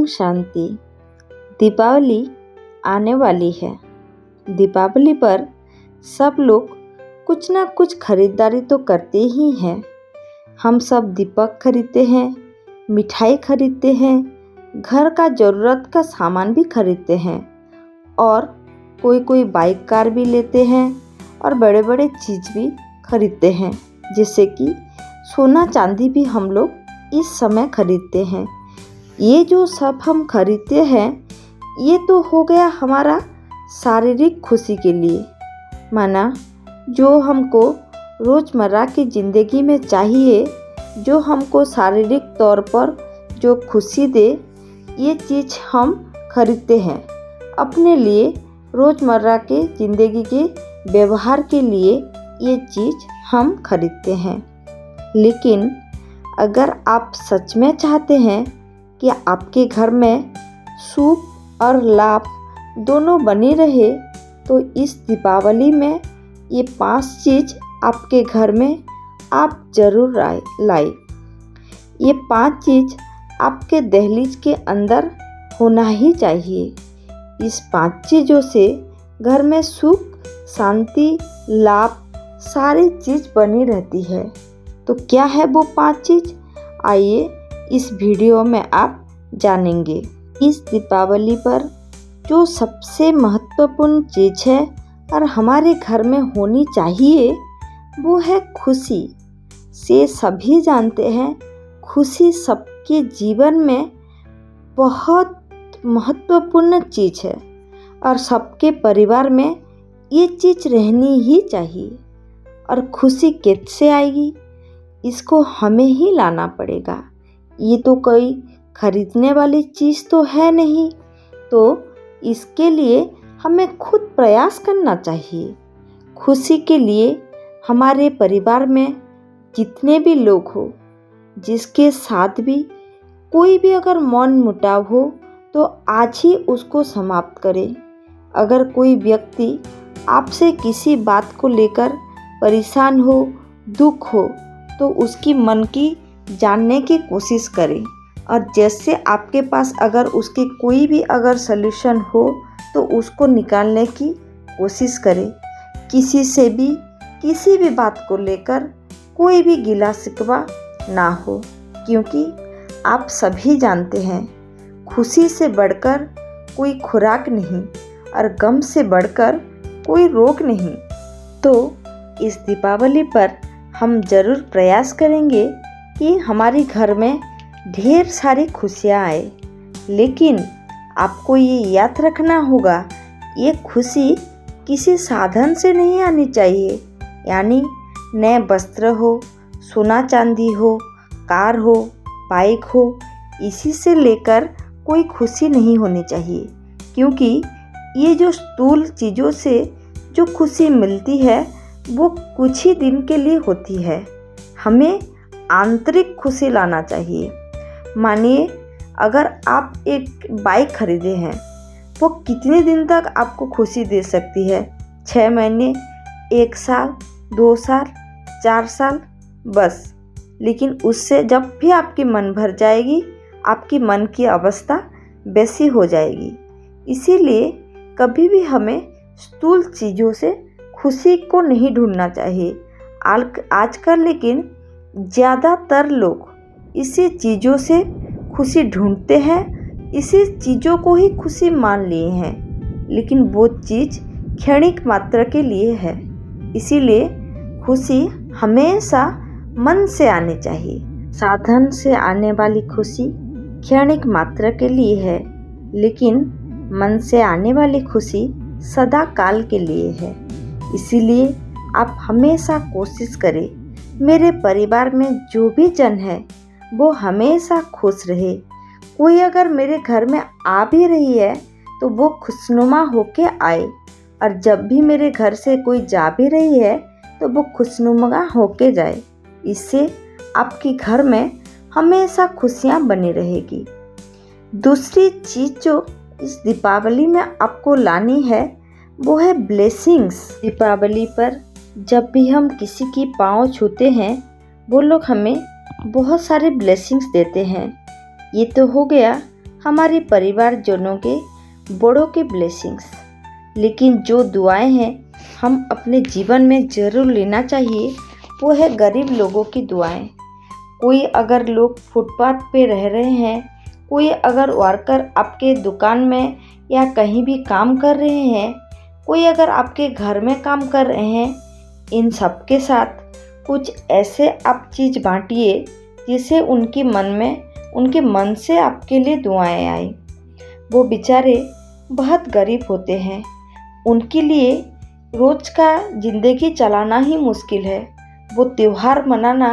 शांति। दीपावली आने वाली है। दीपावली पर सब लोग कुछ ना कुछ खरीदारी तो करते ही हैं। हम सब दीपक खरीदते हैं, मिठाई खरीदते हैं, घर का ज़रूरत का सामान भी खरीदते हैं और कोई कोई बाइक कार भी लेते हैं और बड़े बड़े चीज़ भी खरीदते हैं, जैसे कि सोना चांदी भी हम लोग इस समय खरीदते हैं। ये जो सब हम खरीदते हैं ये तो हो गया हमारा शारीरिक खुशी के लिए, माना जो हमको रोज़मर्रा की ज़िंदगी में चाहिए, जो हमको शारीरिक तौर पर जो खुशी दे, ये चीज़ हम खरीदते हैं अपने लिए। रोज़मर्रा के ज़िंदगी के व्यवहार के लिए ये चीज़ हम खरीदते हैं। लेकिन अगर आप सच में चाहते हैं कि आपके घर में सुख और लाभ दोनों बनी रहे, तो इस दीपावली में ये 5 चीज़ आपके घर में आप ज़रूर लाए। ये 5 चीज़ आपके दहलीज के अंदर होना ही चाहिए। इस 5 चीज़ों से घर में सुख, शांति, लाभ सारी चीज़ बनी रहती है। तो क्या है वो 5 चीज़? आइए इस वीडियो में आप जानेंगे। इस दीपावली पर जो सबसे महत्वपूर्ण चीज़ है और हमारे घर में होनी चाहिए वो है खुशी। से सभी जानते हैं खुशी सबके जीवन में बहुत महत्वपूर्ण चीज़ है और सबके परिवार में ये चीज़ रहनी ही चाहिए। और खुशी कैसे आएगी? इसको हमें ही लाना पड़ेगा। ये तो कोई खरीदने वाली चीज़ तो है नहीं, तो इसके लिए हमें खुद प्रयास करना चाहिए। खुशी के लिए हमारे परिवार में जितने भी लोग हो, जिसके साथ भी कोई भी अगर मन मुटाव हो तो आज ही उसको समाप्त करें। अगर कोई व्यक्ति आपसे किसी बात को लेकर परेशान हो, दुख हो, तो उसकी मन की जानने की कोशिश करें और जैसे आपके पास अगर उसकी कोई भी अगर सल्यूशन हो तो उसको निकालने की कोशिश करें। किसी से भी किसी भी बात को लेकर कोई भी गिला शिकवा ना हो, क्योंकि आप सभी जानते हैं खुशी से बढ़कर कोई खुराक नहीं और गम से बढ़कर कोई रोग नहीं। तो इस दीपावली पर हम ज़रूर प्रयास करेंगे कि हमारे घर में ढेर सारी खुशियाँ आए। लेकिन आपको ये याद रखना होगा, ये खुशी किसी साधन से नहीं आनी चाहिए। यानी नए वस्त्र हो, सोना चांदी हो, कार हो, बाइक हो, इसी से लेकर कोई खुशी नहीं होनी चाहिए। क्योंकि ये जो स्थूल चीज़ों से जो खुशी मिलती है वो कुछ ही दिन के लिए होती है। हमें आंतरिक खुशी लाना चाहिए। मानिए अगर आप एक बाइक खरीदे हैं, वो कितने दिन तक आपको खुशी दे सकती है? 6 महीने, 1 साल, 2 साल, 4 साल, बस। लेकिन उससे जब भी आपकी मन भर जाएगी, आपकी मन की अवस्था वैसी हो जाएगी। इसीलिए कभी भी हमें स्थूल चीज़ों से खुशी को नहीं ढूंढना चाहिए। आजकल लेकिन ज़्यादातर लोग इसी चीज़ों से खुशी ढूंढते हैं, इसी चीज़ों को ही खुशी मान लिए हैं। लेकिन वो चीज़ क्षणिक मात्रा के लिए है। इसीलिए खुशी हमेशा मन से आनी चाहिए। साधन से आने वाली खुशी क्षणिक मात्रा के लिए है, लेकिन मन से आने वाली खुशी सदा काल के लिए है। इसीलिए आप हमेशा कोशिश करें मेरे परिवार में जो भी जन है वो हमेशा खुश रहे। कोई अगर मेरे घर में आ भी रही है तो वो खुशनुमा होके आए, और जब भी मेरे घर से कोई जा भी रही है तो वो खुशनुमा होके जाए। इससे आपके घर में हमेशा खुशियाँ बनी रहेगी। दूसरी चीज़ जो इस दीपावली में आपको लानी है वो है ब्लेसिंग्स। दीपावली पर जब भी हम किसी की पाँव छूते हैं, वो लोग हमें बहुत सारे ब्लेसिंग्स देते हैं। ये तो हो गया हमारे परिवारजनों के, बड़ों के ब्लेसिंग्स। लेकिन जो दुआएं हैं हम अपने जीवन में ज़रूर लेना चाहिए, वो है गरीब लोगों की दुआएं। कोई अगर लोग फुटपाथ पे रह रहे हैं, कोई अगर वर्कर आपके दुकान में या कहीं भी काम कर रहे हैं, कोई अगर आपके घर में काम कर रहे हैं, इन सब के साथ कुछ ऐसे आप चीज़ बांटिए जिससे उनके मन से आपके लिए दुआएं आए। वो बेचारे बहुत गरीब होते हैं, उनके लिए रोज़ का ज़िंदगी चलाना ही मुश्किल है। वो त्यौहार मनाना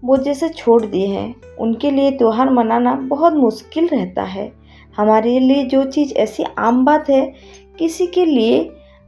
वो जैसे छोड़ दिए हैं, उनके लिए त्यौहार मनाना बहुत मुश्किल रहता है। हमारे लिए जो चीज़ ऐसी आम बात है, किसी के लिए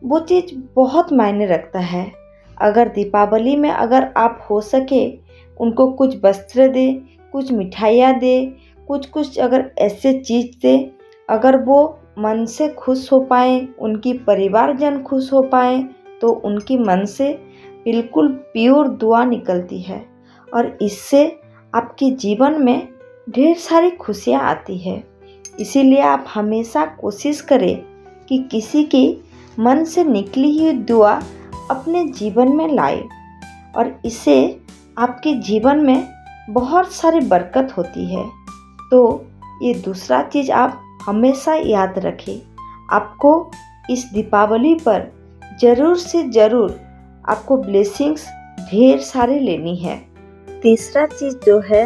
वो चीज़ बहुत मायने रखता है। अगर दीपावली में अगर आप हो सके उनको कुछ वस्त्र दे, कुछ मिठाइयाँ दे, कुछ अगर ऐसे चीज़ दे, अगर वो मन से खुश हो पाए, उनकी परिवारजन खुश हो पाए, तो उनकी मन से बिल्कुल प्योर दुआ निकलती है और इससे आपके जीवन में ढेर सारी खुशियाँ आती है। इसीलिए आप हमेशा कोशिश करें कि किसी की मन से निकली हुई दुआ अपने जीवन में लाए और इससे आपके जीवन में बहुत सारी बरकत होती है। तो ये दूसरा चीज़ आप हमेशा याद रखें। आपको इस दीपावली पर ज़रूर से ज़रूर आपको ब्लेसिंग्स ढेर सारी लेनी है। तीसरा चीज़ जो है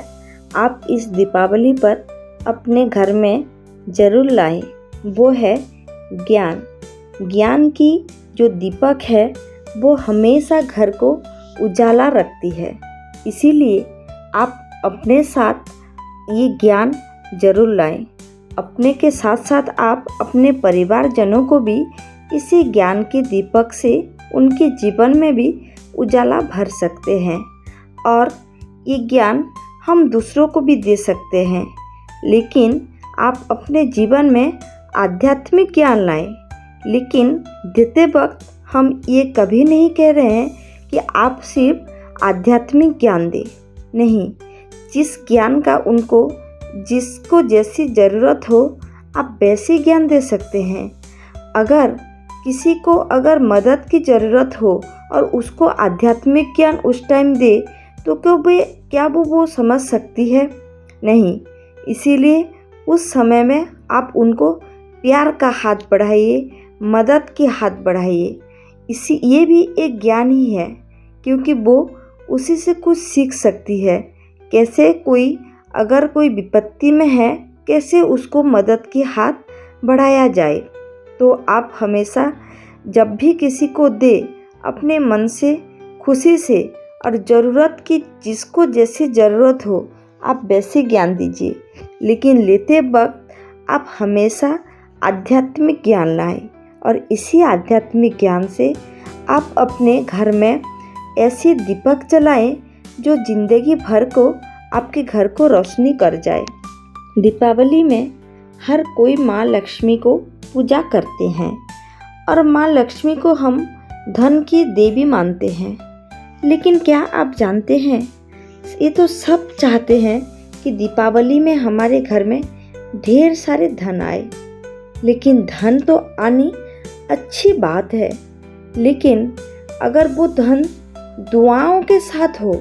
आप इस दीपावली पर अपने घर में ज़रूर लाएं, वो है ज्ञान। ज्ञान की जो दीपक है वो हमेशा घर को उजाला रखती है। इसीलिए आप अपने साथ ये ज्ञान ज़रूर लाएं। अपने के साथ साथ आप अपने परिवारजनों को भी इसी ज्ञान के दीपक से उनके जीवन में भी उजाला भर सकते हैं और ये ज्ञान हम दूसरों को भी दे सकते हैं। लेकिन आप अपने जीवन में आध्यात्मिक ज्ञान लाएं। लेकिन देते वक्त हम ये कभी नहीं कह रहे हैं कि आप सिर्फ आध्यात्मिक ज्ञान दें। नहीं, जिस ज्ञान का उनको जिसको जैसी ज़रूरत हो आप वैसे ज्ञान दे सकते हैं। अगर किसी को अगर मदद की ज़रूरत हो और उसको आध्यात्मिक ज्ञान उस टाइम दे तो क्या वो समझ सकती है? नहीं। इसीलिए उस समय में आप उनको प्यार का हाथ बढ़ाइए, मदद के हाथ बढ़ाइए। ये भी एक ज्ञान ही है, क्योंकि वो उसी से कुछ सीख सकती है। कैसे अगर कोई विपत्ति में है, कैसे उसको मदद की हाथ बढ़ाया जाए। तो आप हमेशा जब भी किसी को दे, अपने मन से खुशी से और ज़रूरत की जिसको जैसी ज़रूरत हो आप वैसे ज्ञान दीजिए। लेकिन लेते वक्त आप हमेशा आध्यात्मिक ज्ञान लाएं और इसी आध्यात्मिक ज्ञान से आप अपने घर में ऐसी दीपक जलाएं जो ज़िंदगी भर को आपके घर को रोशनी कर जाए। दीपावली में हर कोई माँ लक्ष्मी को पूजा करते हैं और माँ लक्ष्मी को हम धन की देवी मानते हैं। लेकिन क्या आप जानते हैं, ये तो सब चाहते हैं कि दीपावली में हमारे घर में ढेर सारे धन आए। लेकिन धन तो आनी अच्छी बात है, लेकिन अगर वो धन दुआओं के साथ हो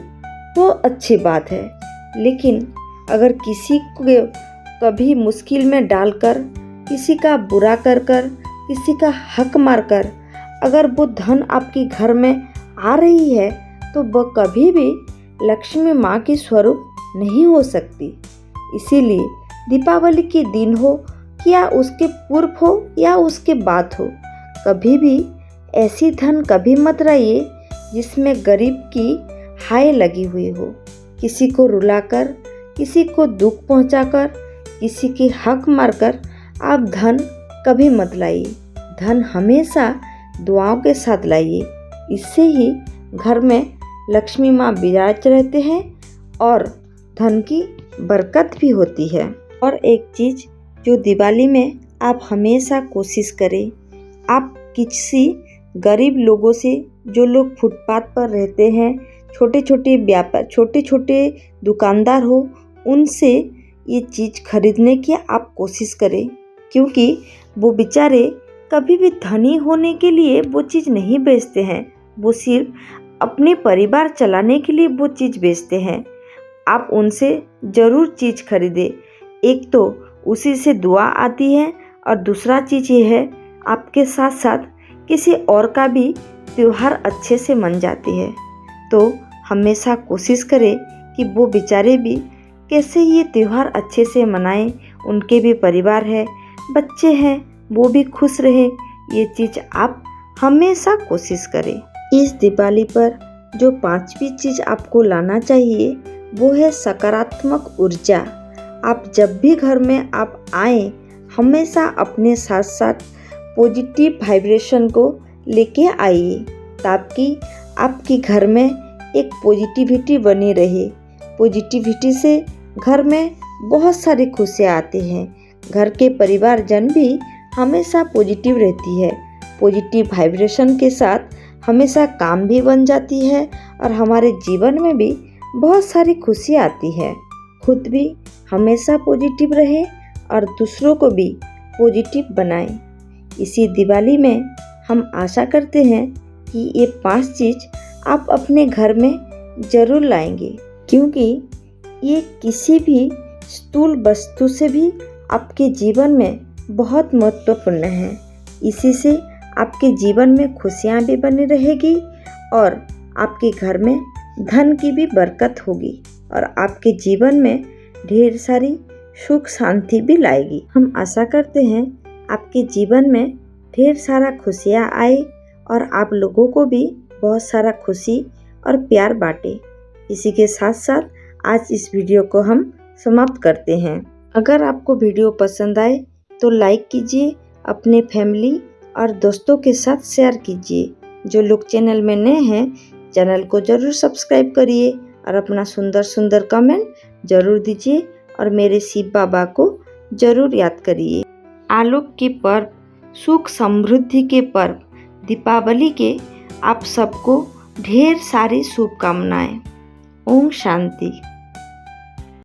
तो अच्छी बात है। लेकिन अगर किसी को कभी मुश्किल में डालकर, किसी का बुरा कर किसी का हक मारकर अगर वो धन आपके घर में आ रही है तो वह कभी भी लक्ष्मी माँ की स्वरूप नहीं हो सकती। इसीलिए दीपावली के दिन हो या उसके पूर्व हो या उसके बाद हो, कभी भी ऐसी धन कभी मत लाइए जिसमें गरीब की हाय लगी हुई हो। किसी को रुलाकर, किसी को दुख पहुंचाकर, किसी की हक मारकर आप धन कभी मत लाइए। धन हमेशा दुआओं के साथ लाइए। इससे ही घर में लक्ष्मी माँ विराज रहते हैं और धन की बरकत भी होती है। और एक चीज़ जो दिवाली में आप हमेशा कोशिश करें, आप किसी गरीब लोगों से, जो लोग फुटपाथ पर रहते हैं, छोटे छोटे व्यापार, छोटे छोटे दुकानदार हो, उनसे ये चीज़ खरीदने की आप कोशिश करें, क्योंकि वो बेचारे कभी भी धनी होने के लिए वो चीज़ नहीं बेचते हैं, वो सिर्फ अपने परिवार चलाने के लिए वो चीज़ बेचते हैं। आप उनसे ज़रूर चीज़ खरीदें। एक तो उसी से दुआ आती है और दूसरा चीज़ ये है, आपके साथ साथ किसी और का भी त्यौहार अच्छे से मन जाती है। तो हमेशा कोशिश करें कि वो बेचारे भी कैसे ये त्यौहार अच्छे से मनाएं, उनके भी परिवार है, बच्चे हैं, वो भी खुश रहे। ये चीज़ आप हमेशा कोशिश करें। इस दिवाली पर जो पांचवी चीज़ आपको लाना चाहिए वो है सकारात्मक ऊर्जा। आप जब भी घर में आप आएँ, हमेशा अपने साथ साथ पॉजिटिव वाइब्रेशन को लेके आइए, ताकि आपके घर में एक पॉजिटिविटी बनी रहे। पॉजिटिविटी से घर में बहुत सारी खुशियाँ आती हैं। घर के परिवारजन भी हमेशा पॉजिटिव रहती है। पॉजिटिव वाइब्रेशन के साथ हमेशा काम भी बन जाती है और हमारे जीवन में भी बहुत सारी खुशी आती है। खुद भी हमेशा पॉजिटिव रहे और दूसरों को भी पॉजिटिव बनाएं। इसी दिवाली में हम आशा करते हैं कि ये 5 चीज़ आप अपने घर में ज़रूर लाएंगे, क्योंकि ये किसी भी स्थूल वस्तु से भी आपके जीवन में बहुत महत्वपूर्ण है। इसी से आपके जीवन में खुशियाँ भी बनी रहेगी और आपके घर में धन की भी बरकत होगी और आपके जीवन में ढेर सारी सुख शांति भी लाएगी। हम आशा करते हैं आपके जीवन में ढेर सारा खुशियाँ आए और आप लोगों को भी बहुत सारा खुशी और प्यार बांटे। इसी के साथ साथ आज इस वीडियो को हम समाप्त करते हैं। अगर आपको वीडियो पसंद आए तो लाइक कीजिए, अपने फैमिली और दोस्तों के साथ शेयर कीजिए। जो लोग चैनल में नए हैं, चैनल को ज़रूर सब्सक्राइब करिए और अपना सुंदर सुंदर कमेंट ज़रूर दीजिए और मेरे शिव बाबा को ज़रूर याद करिए। आलोक के पर्व, सुख समृद्धि के पर्व दीपावली के आप सबको ढेर सारी शुभकामनाएं। ओम शांति।